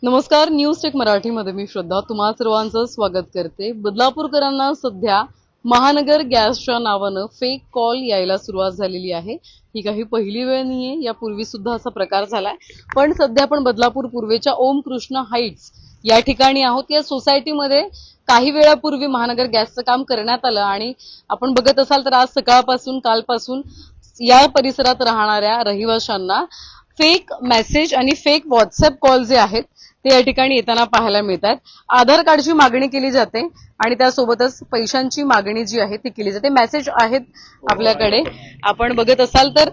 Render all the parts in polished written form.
नमस्कार. News take मराठीमध्ये मी श्रद्धा तुम्हा सर्वांचं स्वागत करते. बदलापूरकरांना सध्या महानगर गॅसच्या नावानं फेक कॉल यायला सुरुवात झालेली आहे. ही काही पहिली वेळ नाहीये, यापूर्वी सुद्धा असा प्रकार झालाय. पण सध्या आपण बदलापूर पूर्वेच्या ओम कृष्ण हाईट्स या ठिकाणी आहोत. या सोसायटीमध्ये काही वेळापूर्वी महानगर गॅसचं काम करण्यात आलं आणि आपण बघत असाल तर आज सकाळपासून कालपासून या परिसरात राहणाऱ्या रहिवाशांना फेक मेसेज आणि फेक व्हॉट्सअप कॉल जे आहेत ते या ठिकाणी येताना पाहायला मिळतात. आधार कार्डची मागणी केली जाते आणि त्यासोबतच पैशांची मागणी जी आहे ती केली जाते. मेसेज आहेत आपल्याकडे, आपण बघत असाल तर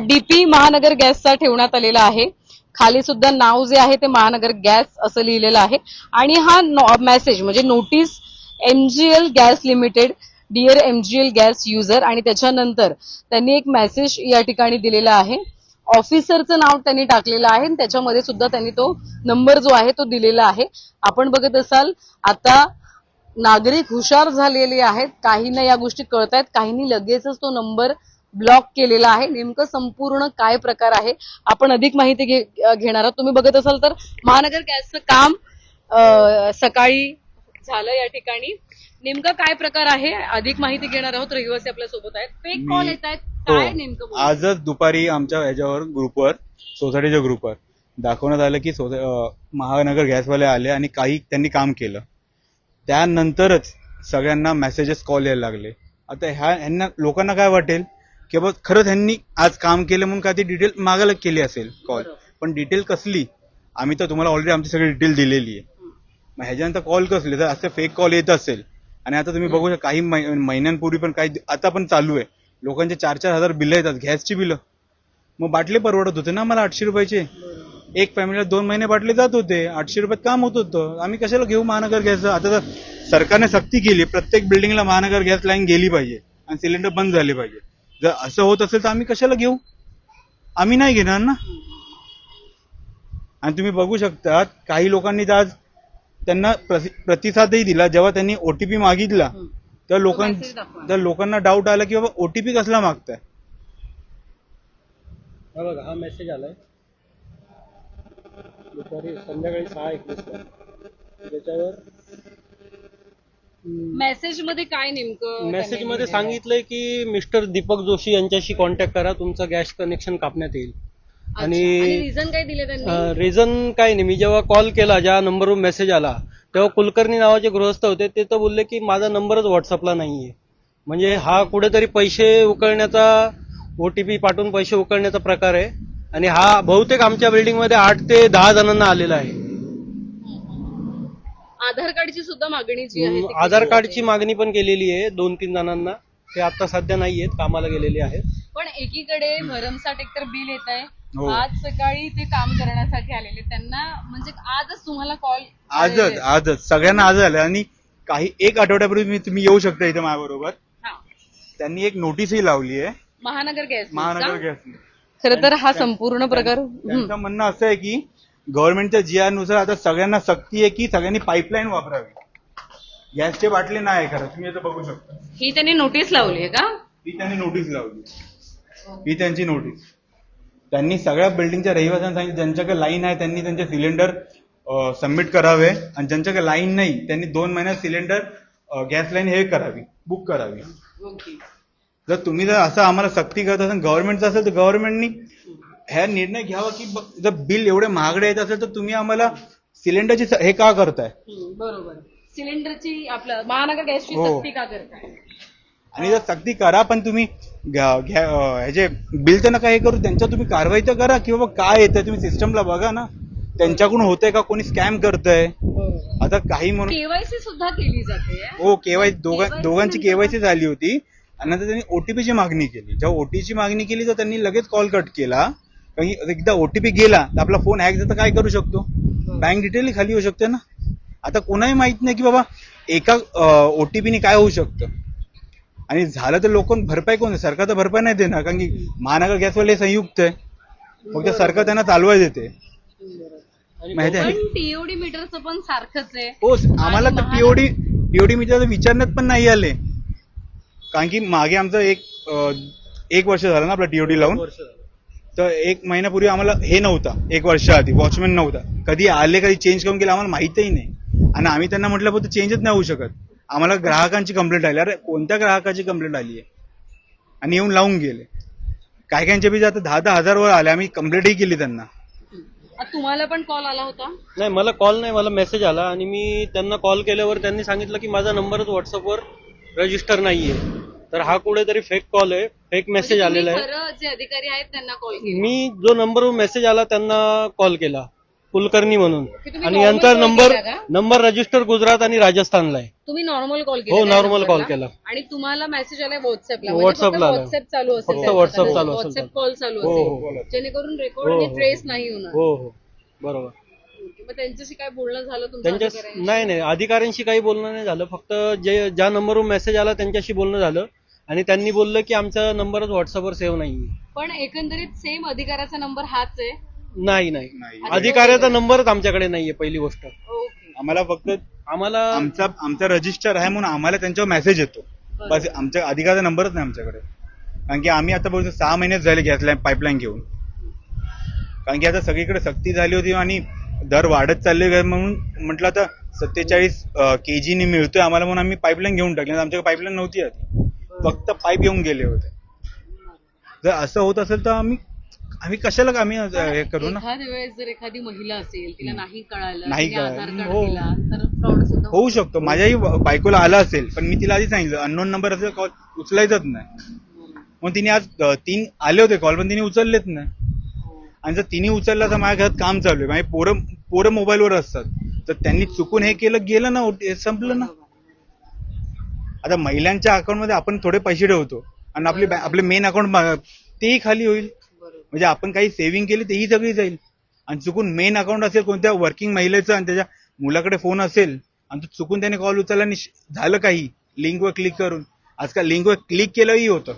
डीपी महानगर गॅसचा ठेवण्यात आलेला आहे. खाली सुद्धा नाव जे आहे ते महानगर गॅस असं लिहिलेलं आहे आणि हा मेसेज म्हणजे notice MGL gas limited dear MGL gas user आणि त्याच्यानंतर त्यांनी एक मेसेज या ठिकाणी दिलेला आहे. ऑफिसरचं नाव त्यांनी टाकलेलं आहे आणि त्याच्यामध्ये सुद्धा त्यांनी तो नंबर जो आहे तो दिलेला आहे. आपण बघत असाल आता नागरिक हुशार झालेले आहेत. काहींना या गोष्टी कळत आहेत, काहींनी लगेचच तो नंबर ब्लॉक केलेला आहे. नेमकं संपूर्ण काय प्रकार आहे आपण अधिक माहिती घेणार आहोत. तुम्ही बघत असाल तर महानगर गॅसचं काम सकाळी झालं या ठिकाणी. नेमकं काय प्रकार आहे अधिक माहिती घेणार आहोत. रहिवासी आपल्या सोबत आहेत. फेक कॉल येत आहेत, काय नेमकं आजच दुपारी आमच्या ह्याच्यावर ग्रुपवर सोसायटीच्या ग्रुपवर दाखवण्यात आलं की महानगर गॅसवाले आले आणि काही त्यांनी काम केलं. त्यानंतरच सगळ्यांना मेसेजेस कॉल यायला लागले. आता ह्यांना लोकांना काय वाटेल की बाबा खरंच ह्यांनी आज काम केलं म्हणून काय ती डिटेल मागायला केली असेल कॉल. पण डिटेल कसली, आम्ही तर तुम्हाला ऑलरेडी आमची सगळी डिटेल दिलेली आहे. मग ह्याच्यानंतर कॉल कसले, जर असं फेक कॉल येत असेल आणि आता तुम्ही बघू शकता काही महिन्यांपूर्वी पण काही आता पण चालू आहे, लोकांचे 4-4 हजार बिलं येतात गॅसची बिलं. मग बाटले परवडत होते ना मला 800 रुपयाचे. एक फॅमिलीला 2 महिने बाटले जात होते, 800 रुपयात काम होत होतं. आम्ही कशाला घेऊ महानगर गॅस. आता तर सरकारने सक्ती केली, प्रत्येक बिल्डिंगला महानगर गॅस लाईन गेली पाहिजे आणि सिलेंडर बंद झाले पाहिजे. जर असं होत असेल तर आम्ही कशाला घेऊ, आम्ही नाही घेणार ना. आणि तुम्ही बघू शकता काही लोकांनी तर आज त्यांना प्रतिसादही दिला. जेव्हा त्यांनी ओटीपी मागितला तर लोकांना डाऊट आला की बाबा ओटीपी कसला मागताय. हा बघा, हा मेसेज आलाय दुपारी संध्याकाळी 6:21 त्याच्यावर मेसेज मध्ये काय नेमकं मेसेज मध्ये सांगितलंय की मिस्टर दीपक जोशी यांच्याशी कॉन्टॅक्ट करा, तुमचं गॅस कनेक्शन कापण्यात येईल. आणि रिझन काय दिले त्यांनी? रिझन काय नाही. मी जेव्हा कॉल केला, ज्या नंबरवर मेसेज आला, तेव्हा कुलकर्णी नावाचे गृहस्थ होते. ते तर बोलले की माझा नंबरच व्हॉट्सअपला नाहीये. म्हणजे हा कुठेतरी पैसे उकळण्याचा, ओटीपी पाठवून पैसे उकळण्याचा प्रकार आहे. आणि हा बहुतेक आमच्या बिल्डिंग मध्ये 8 ते 10 जणांना आलेला आहे. आधार कार्डची सुद्धा मागणी जी आहे आधार कार्डची मागणी पण केलेली आहे 2-3 जणांना. ते आता सध्या नाहीयेत, कामाला गेलेले आहेत. पण एकीकडे भरमसाठ एकतर बिल येत आहे. हो. आज सकाळी ते काम करण्यासाठी आलेले, त्यांना म्हणजे आजच तुम्हाला कॉल? आजच सगळ्यांना आज आलं. आणि काही एक आठवड्यापूर्वी तुम्ही येऊ शकता इथे माझ्याबरोबर. त्यांनी एक नोटीसही लावली आहे महानगर गॅस. खरं तर हा संपूर्ण प्रकार त्यांचं म्हणणं असं आहे की गव्हर्नमेंटच्या जीआर नुसार आता सगळ्यांना सक्ती आहे की सगळ्यांनी पाईपलाईन वापरावी, गॅसचे बाटले नाही खरं. तुम्ही आता बघू शकता ही त्यांनी नोटीस लावली आहे का? ही त्यांनी नोटीस लावली, ही त्यांची नोटीस. त्यांनी सगळ्या बिल्डिंगच्या रहिवाशांना सांगितलं ज्यांच्याकडे लाईन आहे त्यांनी त्यांचे सिलेंडर सबमिट करावे आणि ज्यांच्याकडे लाईन नाही त्यांनी 2 महिन्यात सिलेंडर गॅस लाईन हे करावी, बुक करावी. जर असं आम्हाला सक्ती करत असेल गव्हर्नमेंटचं असेल तर गव्हर्नमेंटनी ह्या निर्णय घ्यावा की जर बिल एवढे महागडे येत असेल तर तुम्ही आम्हाला सिलेंडरची हे का करताय. बरोबर, सिलेंडरची आपलं महानगर गॅसची सक्ती का करताय. आणि जर सक्ती करा पण तुम्ही ह्याचे बिल तर नका हे करू, त्यांच्यावर तुम्ही कारवाई तर करा की बाबा काय येतंय. तुम्ही सिस्टमला बघा ना, त्यांच्याकडून होतंय का, कोणी स्कॅम करतंय. आता काही म्हणून केवायसी सुद्धा केली जाते. हो, केवायसी दोघांची केवायसी झाली होती आणि नंतर त्यांनी ओटीपीची मागणी केली. जेव्हा ओटीपीची मागणी केली तर त्यांनी लगेच कॉल कट केला. कारण एकदा ओटीपी गेला तर आपला फोन हॅक झाला तर काय करू शकतो, बँक डिटेल खाली होऊ शकते ना. आता कोणाही माहित नाही की बाबा एका ओटीपीने काय होऊ शकतं. आणि झालं तर लोक भरपाई कोण, सरकार तर भरपाई नाही देणार कारण की महानगर गॅसवाले संयुक्त आहे, फक्त सरकार त्यांना चालवायला देते. माहिती आहे टीओडी मीटरचं पण सारखंच आहे. हो, आम्हाला तर टीओडी मीटर विचारण्यात पण नाही आले. कारण की मागे आमचं एक वर्ष झालं ना आपला टीओडी लावून. तर 1 महिन्यापूर्वी आम्हाला हे नव्हतं, 1 वर्ष आधी वॉचमॅन नव्हता. कधी आले, कधी चेंज करून गेले आम्हाला माहितही नाही. आणि आम्ही त्यांना म्हटलं पण चेंजच नाही होऊ शकत. आम्हाला ग्राहकांची कंप्लेंट आली. अरे कोणत्या ग्राहकाची कंप्लेंट आली आहे? आणि येऊन लावून गेले. काय कायच्या बी आता 10-10 हजार वर आले. आम्ही कंप्लेंटही केली त्यांना. तुम्हाला पण कॉल आला होता? नाही, मला कॉल नाही, मला मेसेज आला आणि मी त्यांना कॉल केल्यावर त्यांनी सांगितलं की माझा नंबरच व्हॉट्सअपवर रजिस्टर नाहीये. तर हा कुठेतरी फेक कॉल आहे, फेक मेसेज आलेला आहे. खरं जे अधिकारी आहेत त्यांना कॉल केला? मी जो नंबरवर मेसेज आला त्यांना कॉल केला, कुलकर्णी म्हणून. तुम्ही आणि normal यांचा call नंबर केला का? नंबर रजिस्टर गुजरात आणि राजस्थानला आहे. तुम्ही नॉर्मल कॉल हो, normal call केला. आणि तुम्हाला मेसेज आलाय व्हॉट्सअपला? WhatsAppला आलाय. व्हॉट्सअप चालू असेल, फक्त WhatsApp चालू असेल. व्हॉट्सअप कॉल चालू हो, असेल, जेणेकरून रेकॉर्ड हो, हे हो. ट्रेस नाही होणार. हो हो, बरोबर. मग त्यांच्याशी काय बोलणं झालं तुमच्या त्यांच्या अधिकाऱ्यांशी? नाही अधिकाऱ्यांशी काही बोलणं नाही झालं. फक्त ज्या नंबरवरून मेसेज आला त्यांच्याशी बोलणं झालं आणि त्यांनी बोललं की आमचा नंबरच व्हॉट्सअपवर सेव्ह नाहीये. पण एकंदरीत सेम अधिकाऱ्याचा नंबर हाच आहे? नाही नाही. अधिकाऱ्याचा नंबरच आमच्याकडे नाहीये, पहिली गोष्ट. ओके. आम्हाला फक्त आम्हाला आमचा रजिस्टर आहे म्हणून आम्हाला त्यांच्यावर मेसेज येतो. बस आमच्या अधिकाराचा नंबरच नाही आमच्याकडे. कारण की आम्ही आता बोलतो 6 महिनेच झाले गॅस लाईन पाईपलाईन घेऊन. कारण की आता सगळीकडे सक्ती झाली होती आणि दर वाढत चालले म्हणून म्हटलं आता 47 kg ने मिळतोय आम्हाला म्हणून आम्ही पाईपलाईन घेऊन टाकली. आमच्याकडे पाईपलाईन नव्हती आधी, फक्त पाईप घेऊन गेले होते. जर असं होत असेल तर आम्ही कशाला आम्ही हे करू ना. एखाद्या वेळेस जर एखादी महिला असेल, तिला नाही कळालं, नाही तिने कळालं. आधार कार्ड हो. दिला तर फ्रॉड सुद्धा होऊ शकतो. माझ्याही बायकोला आला असेल, पण मी तिला आधी सांगितलं अननोन नंबर असेल कॉल उचलायचाच नाही. मग तिने आज 3 आले होते कॉल, पण तिने उचललेच नाही. आणि जर तिने उचलला तर माझ्या घरात काम चालू आहे, माझी पोरं मोबाईलवर असतात, तर त्यांनी चुकून हे केलं, गेलं ना, संपलं ना. आता महिलांच्या अकाउंटमध्ये आपण थोडे पैसे ठेवतो आणि आपले मेन अकाउंट तेही खाली होईल. म्हणजे आपण काही सेव्हिंग केली तेही सगळी जाईल. आणि चुकून मेन अकाउंट असेल कोणत्या वर्किंग महिलेचं आणि त्याच्या मुलाकडे फोन असेल आणि तो चुकून त्याने कॉल उचलला आणि झालं काही लिंकवर क्लिक करून. आजकाल लिंकवर क्लिक केलंही होतं.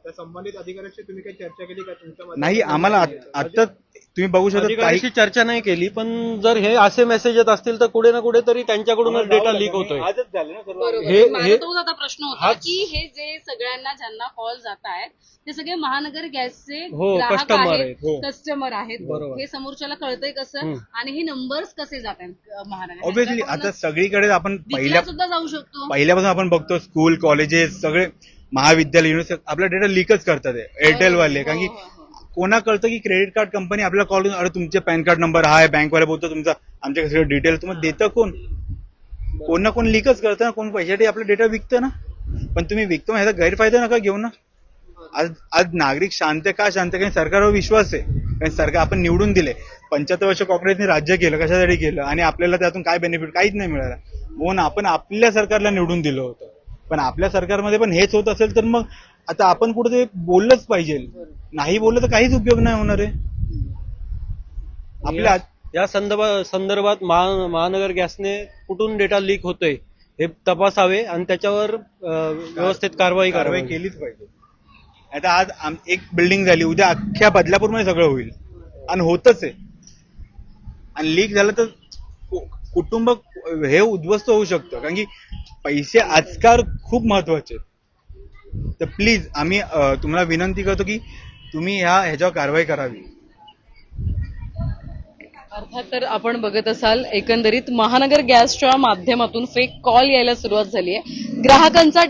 त्या संबंधित अधिकाऱ्याशी तुम्ही काही चर्चा केली का तुमच्या नाही, आम्हाला आता तुम्ही बघू शकता काही अधिकाऱ्याशी चर्चा नाही केली, पण जर हे असे मेसेज येत असतील तर कुठे ना कुठे तरी त्यांच्याकडूनच डेटा लीक होतोय. आजच झालं ना सर्व. बरोबर. माझा तोच आता प्रश्न होता की हे जे सगळ्यांना ज्यांना कॉल जात आहेत ते सगळे महानगर गॅसचे हो, ग्राहक customer आहेत, आहेत. हो. कस्टमर आहेत. बरोबर. हे समोरच्याला कळतंय कसं आणि हे नंबर्स कसे जात आहेत महानगर? ऑब्विसली आता सगळीकडे आपण विकला सुद्धा जाऊ शकतो. पहिल्यापासून आपण बघतो स्कूल कॉलेजेस सगळे महाविद्यालय युनिव्हर्सिटी आपला डेटा लीकच करतात एअरटेल वाले. कारण की कोणा कळतं की क्रेडिट कार्ड कंपनी आपल्याला कॉल करून अरे तुमचे पॅन कार्ड नंबर हा आहे, बँकवाले बोलतो तुमचा आमच्या सगळं डिटेल तुम्हाला देतं कोण? कोण ना कोण लीकच करतं ना, कोण पैशासाठी आपला डेटा विकतं ना. पण तुम्ही विकतो ह्याचा गैरफायदा नका घेऊ ना. आज नागरिक शांत का शांत? कारण सरकारवर विश्वास आहे. कारण सरकार आपण निवडून दिले. 75 वर्ष काँग्रेसने राज्य केलं, कशासाठी केलं? आणि आपल्याला त्यातून काय बेनिफिट? काहीच नाही मिळाला. म्हणून आपण आपल्या सरकारला निवडून दिलं होतं. पण आपल्या सरकारमध्ये पण हेच होत असेल तर मग आता आपण कुठे बोललंच पाहिजे. नाही बोललं तर काहीच उपयोग नाही होणार आहे. आपल्या या संदर्भात महानगर गॅसने कुठून डेटा लीक होतोय हे तपासावे आणि त्याच्यावर व्यवस्थित कारवाई केलीच पाहिजे. आता आज एक बिल्डिंग झाली, उद्या अख्ख्या बदलापूरमध्ये सगळं होईल आणि होतच आहे. आणि लीक झालं तर कुटुंब हे उद्ध्वस्त होऊ शकतं. कारण की पैसे आजकाल खूप महत्वाचे. तर प्लीज आम्ही तुम्हाला विनंती करतो की तुम्ही ह्याच्यावर कारवाई करावी. अर्थात तर आपण बघत असाल एकंदरीत महानगर गॅसच्या माध्यमातून फेक कॉल यायला सुरुवात झाली आहे. ग्राहकांचा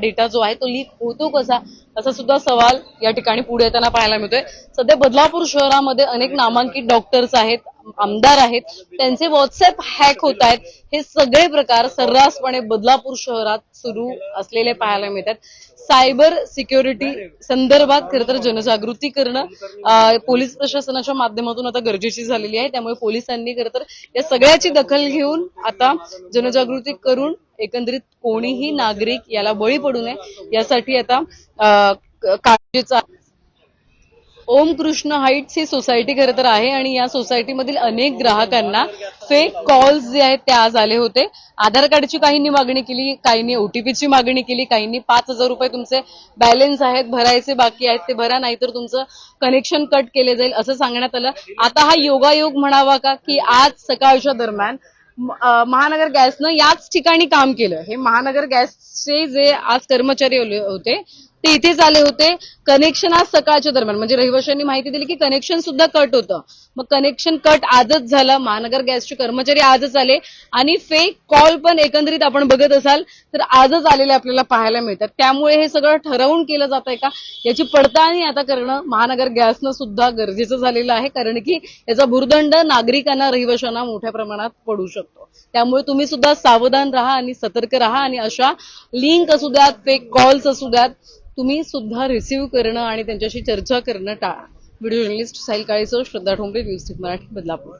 डेटा जो आहे तो लीक होतो कसा, असा सुद्धा सवाल या ठिकाणी पुढे येताना पाहायला मिळतोय. सध्या बदलापूर शहरामध्ये अनेक नामांकित डॉक्टर्स आहेत, आमदार आहेत, त्यांचे व्हॉट्सअप हॅक होत आहेत. हे सगळे प्रकार सर्रासपणे बदलापूर शहरात सुरू असलेले पाहायला मिळतात. सायबर सिक्युरिटी संदर्भात खरं तर जनजागृती करणं पोलीस प्रशासनाच्या माध्यमातून आता गरजेची झालेली आहे. त्यामुळे पोलिसांनी खरं तर या सगळ्याची दखल घेऊन आता जनजागृती करून एकंदरीत कोणीही नागरिक याला बळी पडू नये यासाठी आता काळजीचा ओम कृष्ण हाईट्स ही सोसायटी खरं तर आहे आणि या सोसायटीमधील अनेक ग्राहकांना फेक कॉल्स जे आहेत ते आज आले होते. आधार कार्डची काहींनी मागणी केली, काहींनी ओटीपीची मागणी केली, काहींनी 5,000 रुपये तुमचे बॅलन्स आहेत भरायचे बाकी आहेत ते भरा, नाहीतर तुमचं कनेक्शन कट केले जाईल असं सांगण्यात आलं. आता हा योगायोग म्हणावा का की आज सकाळच्या दरम्यान महानगर गॅसनं याच ठिकाणी काम केलं. हे महानगर गॅसचे जे आज कर्मचारी होते ते इथेच आले होते. कनेक्शन आज सकाळच्या दरम्यान म्हणजे रहिवाशांनी माहिती दिली की कनेक्शन सुद्धा कट होतं. मग कनेक्शन कट आजच झालं. महानगर गॅसचे कर्मचारी आजच आले आणि फेक कॉल पण एकंदरीत आपण बघत असाल तर आजच आलेले आपल्याला पाहायला मिळतात. त्यामुळे हे सगळं ठरवून केलं जात आहे का याची पडताळणी आता करणं महानगर गॅसनं सुद्धा गरजेचं झालेलं आहे. कारण की याचा भुर्दंड नागरिकांना रहिवाशांना मोठ्या प्रमाणात पडू शकतो. त्यामुळे तुम्ही सुद्धा सावधान राहा आणि सतर्क राहा आणि अशा लिंक असू द्यात, फेक कॉल्स असू द्यात, तुम्ही सुद्धा रिसीव्ह करणं आणि त्यांच्याशी चर्चा करणं टाळा. व्हिडिओ जर्नलिस्ट साहिल काळेसह श्रद्धा ठोंबरे, न्यूज 6 मराठी, बदलापूर.